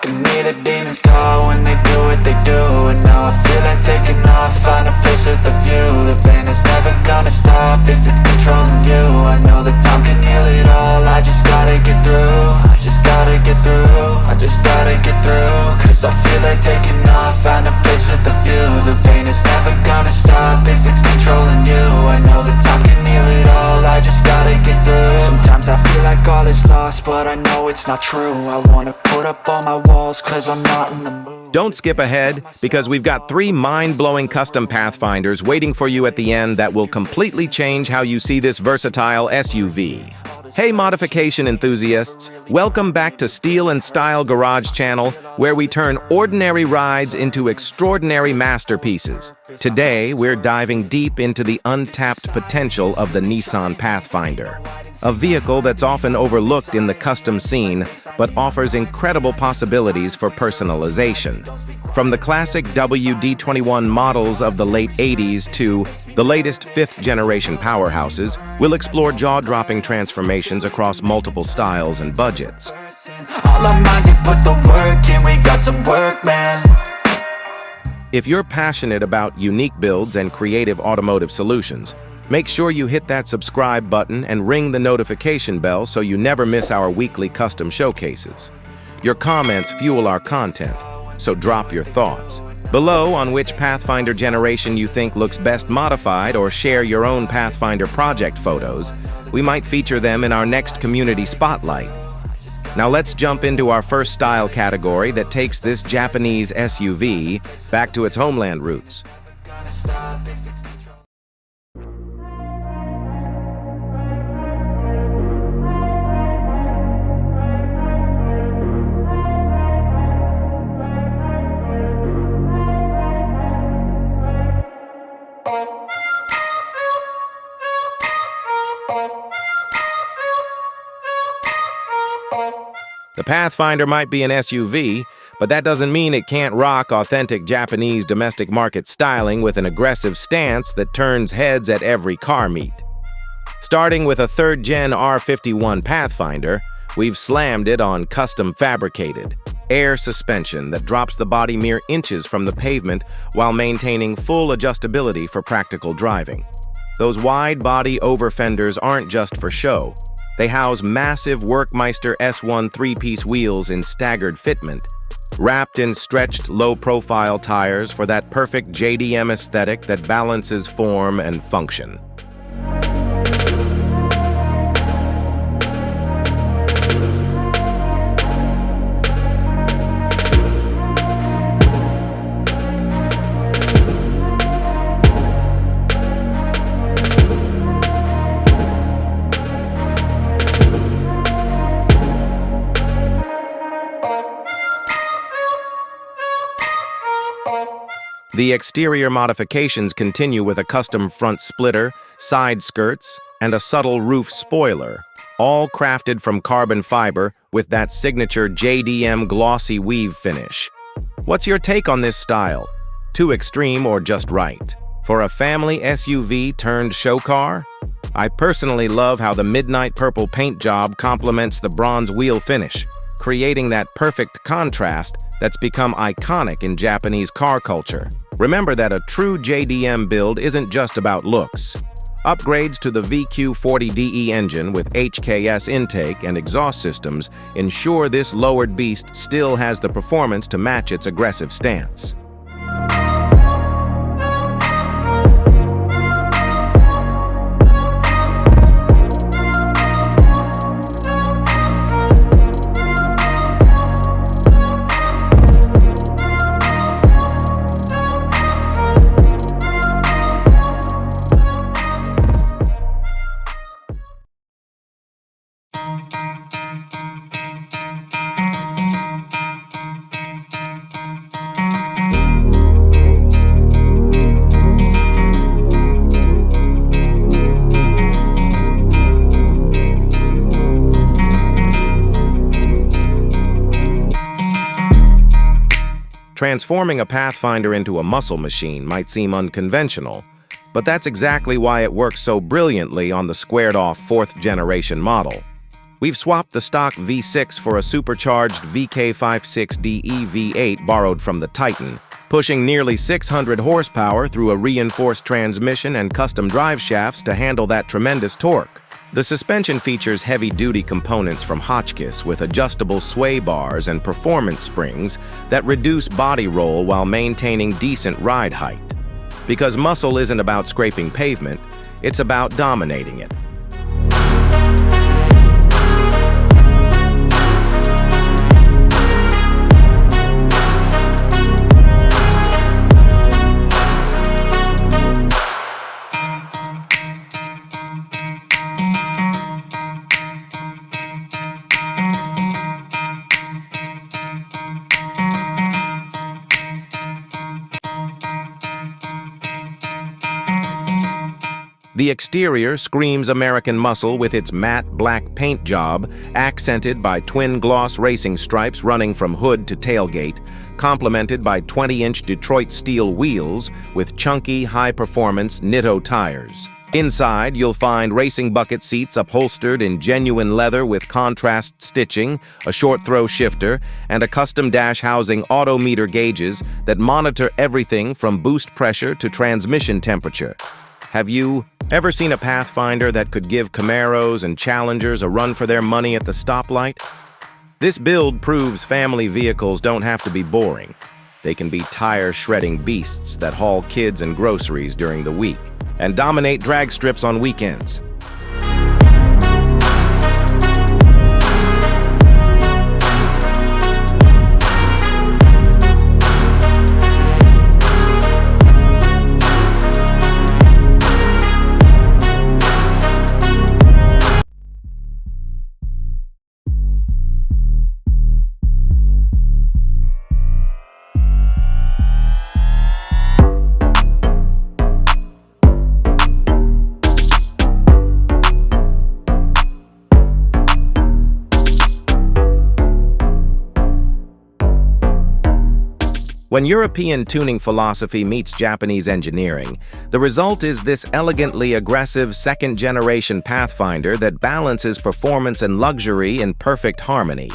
can hear the demons call when they do what they do. And now I feel like taking off, find a place with a view. The pain is never gonna stop if it's controlling you. I know that time can heal it all, I just gotta get through. I just gotta get through, I just gotta get through. Cause I feel like taking off, find a place with a view. The pain is never gonna stop if it's controlling you. I know that time can heal it all, I just gotta get through. Sometimes I feel like all is lost, but I know it's not true. I wanna put up all my walls cause I'm not in the mood. Don't skip ahead, because we've got 3 mind-blowing custom Pathfinders waiting for you at the end that will completely change how you see this versatile SUV. Hey modification enthusiasts, welcome back to Steel and Style Garage Channel, where we turn ordinary rides into extraordinary masterpieces. Today, we're diving deep into the untapped potential of the Nissan Pathfinder, a vehicle that's often overlooked in the custom scene, but offers incredible possibilities for personalization. From the classic WD-21 models of the late 80s to the latest 5th-generation powerhouses, we'll explore jaw-dropping transformations across multiple styles and budgets. All our minds, you put the work in, we got some work, man. If you're passionate about unique builds and creative automotive solutions, make sure you hit that subscribe button and ring the notification bell so you never miss our weekly custom showcases. Your comments fuel our content, so drop your thoughts below on which Pathfinder generation you think looks best modified, or share your own Pathfinder project photos. We might feature them in our next community spotlight. Now let's jump into our first style category that takes this Japanese SUV back to its homeland roots. The Pathfinder might be an SUV, but that doesn't mean it can't rock authentic Japanese domestic market styling with an aggressive stance that turns heads at every car meet. Starting with a 3rd-gen R51 Pathfinder, we've slammed it on custom fabricated air suspension that drops the body mere inches from the pavement while maintaining full adjustability for practical driving. Those wide-body over-fenders aren't just for show. They house massive Work Meister S1 3-piece wheels in staggered fitment, wrapped in stretched, low-profile tires for that perfect JDM aesthetic that balances form and function. The exterior modifications continue with a custom front splitter, side skirts, and a subtle roof spoiler, all crafted from carbon fiber with that signature JDM glossy weave finish. What's your take on this style? Too extreme or just right? For a family SUV turned show car? I personally love how the midnight purple paint job complements the bronze wheel finish, creating that perfect contrast that's become iconic in Japanese car culture. Remember that a true JDM build isn't just about looks. Upgrades to the VQ40DE engine with HKS intake and exhaust systems ensure this lowered beast still has the performance to match its aggressive stance. Transforming a Pathfinder into a muscle machine might seem unconventional, but that's exactly why it works so brilliantly on the squared-off 4th-generation model. We've swapped the stock V6 for a supercharged VK56DE V8 borrowed from the Titan, pushing nearly 600 horsepower through a reinforced transmission and custom drive shafts to handle that tremendous torque. The suspension features heavy-duty components from Hotchkiss with adjustable sway bars and performance springs that reduce body roll while maintaining decent ride height. Because muscle isn't about scraping pavement, it's about dominating it. The exterior screams American muscle with its matte black paint job, accented by twin-gloss racing stripes running from hood to tailgate, complemented by 20-inch Detroit steel wheels with chunky, high-performance Nitto tires. Inside, you'll find racing bucket seats upholstered in genuine leather with contrast stitching, a short-throw shifter, and a custom dash housing odometer gauges that monitor everything from boost pressure to transmission temperature. Have you ever seen a Pathfinder that could give Camaros and Challengers a run for their money at the stoplight? This build proves family vehicles don't have to be boring. They can be tire-shredding beasts that haul kids and groceries during the week and dominate drag strips on weekends. When European tuning philosophy meets Japanese engineering, the result is this elegantly aggressive second-generation Pathfinder that balances performance and luxury in perfect harmony.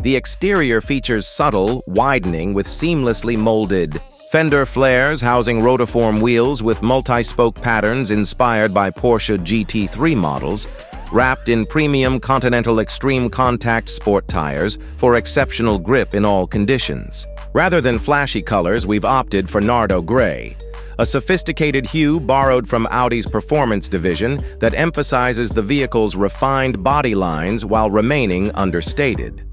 The exterior features subtle widening with seamlessly molded fender flares housing rotiform wheels with multi-spoke patterns inspired by Porsche GT3 models, wrapped in premium Continental Extreme Contact sport tires for exceptional grip in all conditions. Rather than flashy colors, we've opted for Nardo Gray, a sophisticated hue borrowed from Audi's performance division that emphasizes the vehicle's refined body lines while remaining understated.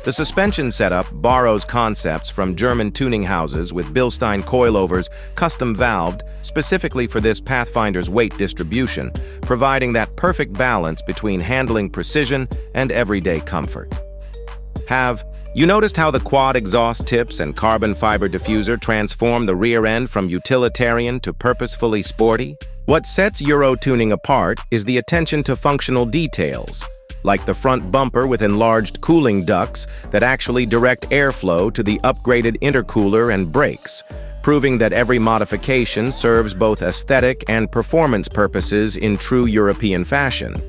The suspension setup borrows concepts from German tuning houses with Bilstein coilovers custom-valved specifically for this Pathfinder's weight distribution, providing that perfect balance between handling precision and everyday comfort. Have you noticed how the quad exhaust tips and carbon fiber diffuser transform the rear end from utilitarian to purposefully sporty? What sets Euro tuning apart is the attention to functional details, like the front bumper with enlarged cooling ducts that actually direct airflow to the upgraded intercooler and brakes, proving that every modification serves both aesthetic and performance purposes in true European fashion.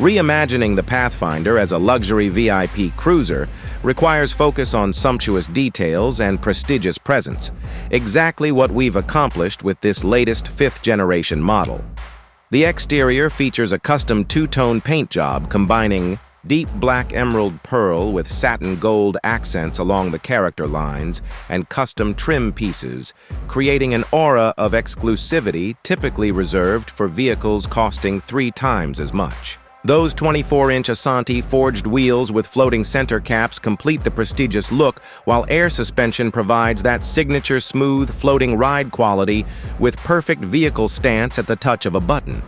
Reimagining the Pathfinder as a luxury VIP cruiser requires focus on sumptuous details and prestigious presence, exactly what we've accomplished with this latest fifth-generation model. The exterior features a custom two-tone paint job combining deep black emerald pearl with satin gold accents along the character lines and custom trim pieces, creating an aura of exclusivity typically reserved for vehicles costing 3 times as much. Those 24-inch Asante forged wheels with floating center caps complete the prestigious look, while air suspension provides that signature smooth, floating ride quality with perfect vehicle stance at the touch of a button.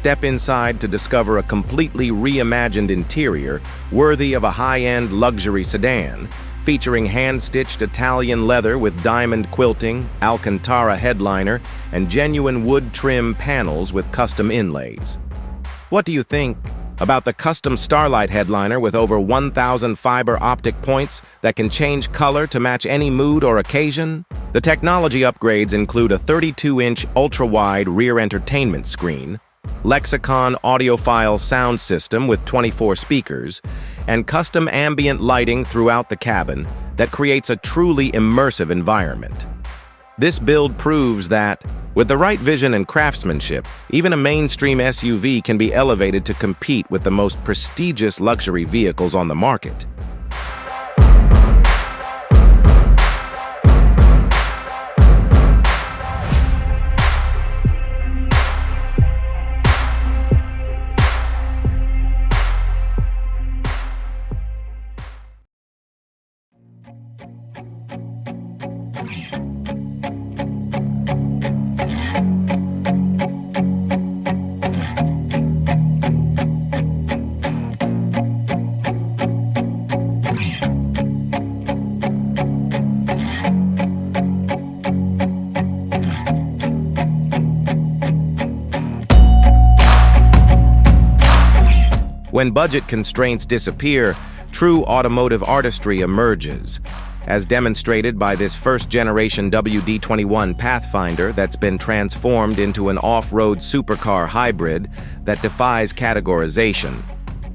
Step inside to discover a completely reimagined interior worthy of a high-end luxury sedan, featuring hand-stitched Italian leather with diamond quilting, Alcantara headliner, and genuine wood trim panels with custom inlays. What do you think about the custom Starlight headliner with over 1,000 fiber optic points that can change color to match any mood or occasion? The technology upgrades include a 32-inch ultra-wide rear entertainment screen, Lexicon audiophile sound system with 24 speakers, and custom ambient lighting throughout the cabin that creates a truly immersive environment. This build proves that, with the right vision and craftsmanship, even a mainstream SUV can be elevated to compete with the most prestigious luxury vehicles on the market. When budget constraints disappear, true automotive artistry emerges, as demonstrated by this first-generation WD-21 Pathfinder that's been transformed into an off-road supercar hybrid that defies categorization.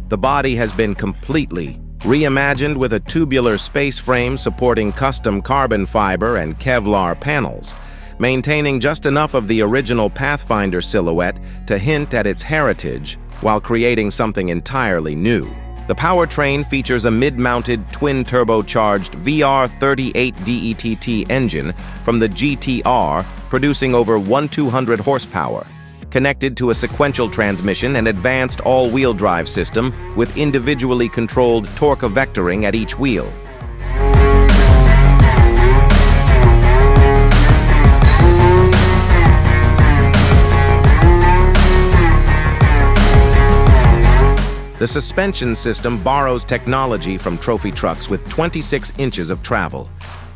The body has been completely reimagined with a tubular space frame supporting custom carbon fiber and Kevlar panels, maintaining just enough of the original Pathfinder silhouette to hint at its heritage while creating something entirely new. The powertrain features a mid-mounted twin-turbocharged VR38 DETT engine from the GTR, producing over 1,200 horsepower, connected to a sequential transmission and advanced all-wheel drive system with individually controlled torque vectoring at each wheel. The suspension system borrows technology from trophy trucks with 26 inches of travel,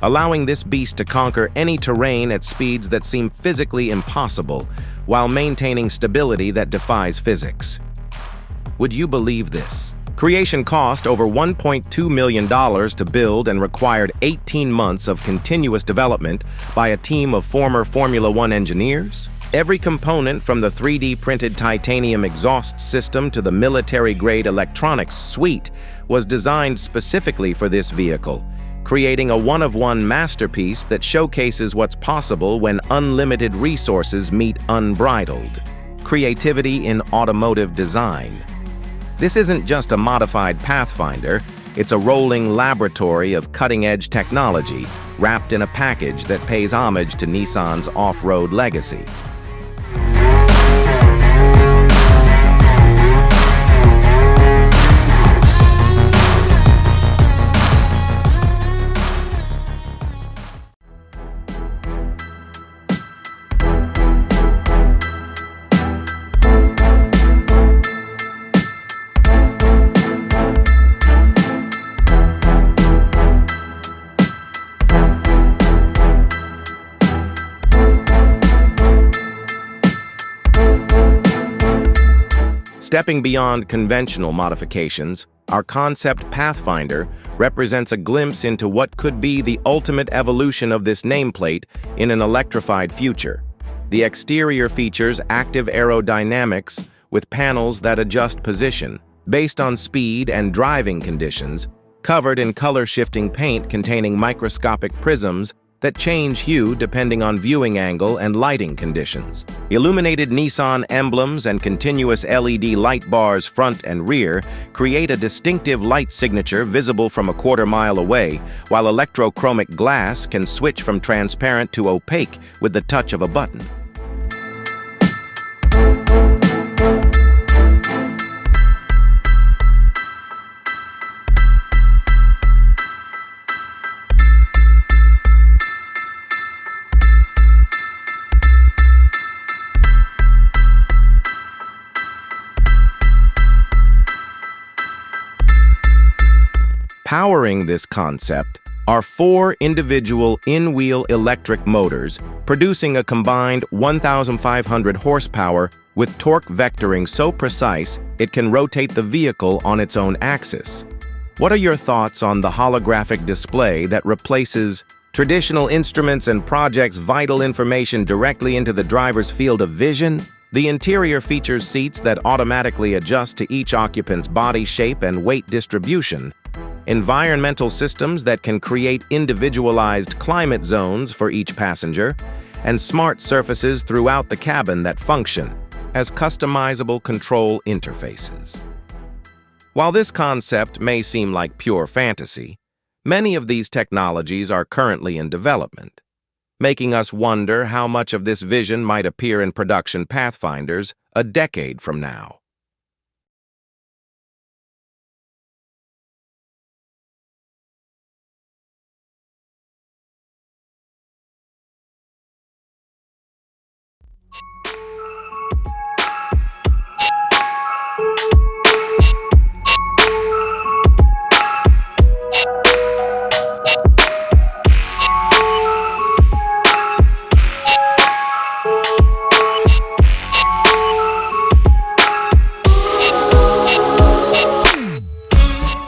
allowing this beast to conquer any terrain at speeds that seem physically impossible while maintaining stability that defies physics. Would you believe this? Creation cost over $1.2 million to build and required 18 months of continuous development by a team of former Formula One engineers. Every component from the 3D printed titanium exhaust system to the military-grade electronics suite was designed specifically for this vehicle, creating a one-of-one masterpiece that showcases what's possible when unlimited resources meet unbridled creativity in automotive design. This isn't just a modified Pathfinder, it's a rolling laboratory of cutting-edge technology wrapped in a package that pays homage to Nissan's off-road legacy. Stepping beyond conventional modifications, our concept Pathfinder represents a glimpse into what could be the ultimate evolution of this nameplate in an electrified future. The exterior features active aerodynamics with panels that adjust position based on speed and driving conditions, covered in color-shifting paint containing microscopic prisms that change hue depending on viewing angle and lighting conditions. Illuminated Nissan emblems and continuous LED light bars front and rear create a distinctive light signature visible from a quarter-mile away, while electrochromic glass can switch from transparent to opaque with the touch of a button. Powering this concept are 4 individual in-wheel electric motors producing a combined 1,500 horsepower with torque vectoring so precise it can rotate the vehicle on its own axis. What are your thoughts on the holographic display that replaces traditional instruments and projects vital information directly into the driver's field of vision? The interior features seats that automatically adjust to each occupant's body shape and weight distribution, environmental systems that can create individualized climate zones for each passenger, and smart surfaces throughout the cabin that function as customizable control interfaces. While this concept may seem like pure fantasy, many of these technologies are currently in development, making us wonder how much of this vision might appear in production Pathfinders a decade from now.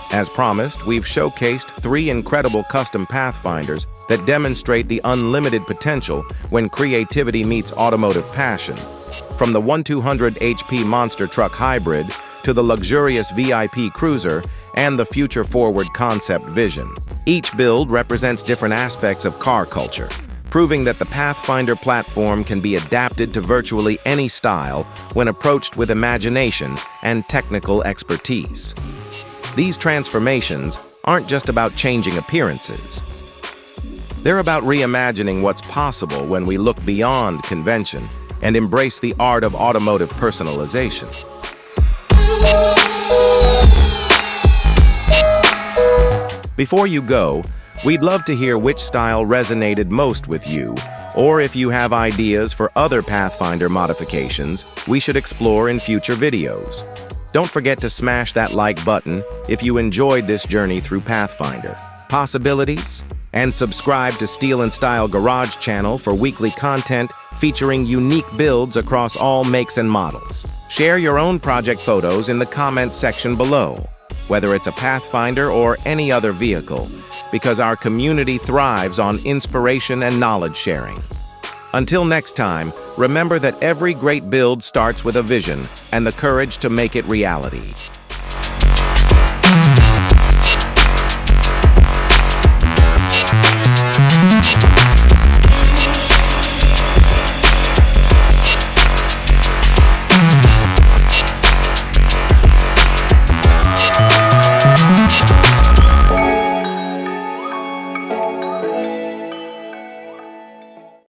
As promised, we've showcased 3 incredible custom Pathfinders that demonstrate the unlimited potential when creativity meets automotive passion. From the 1,200 HP monster truck hybrid to the luxurious VIP cruiser and the future-forward concept vision. Each build represents different aspects of car culture, proving that the Pathfinder platform can be adapted to virtually any style when approached with imagination and technical expertise. These transformations aren't just about changing appearances. They're about reimagining what's possible when we look beyond convention and embrace the art of automotive personalization. Before you go, we'd love to hear which style resonated most with you, or if you have ideas for other Pathfinder modifications we should explore in future videos. Don't forget to smash that like button if you enjoyed this journey through Pathfinder possibilities, and subscribe to Steel & Style Garage channel for weekly content featuring unique builds across all makes and models. Share your own project photos in the comments section below, whether it's a Pathfinder or any other vehicle, because our community thrives on inspiration and knowledge sharing. Until next time, remember that every great build starts with a vision and the courage to make it reality.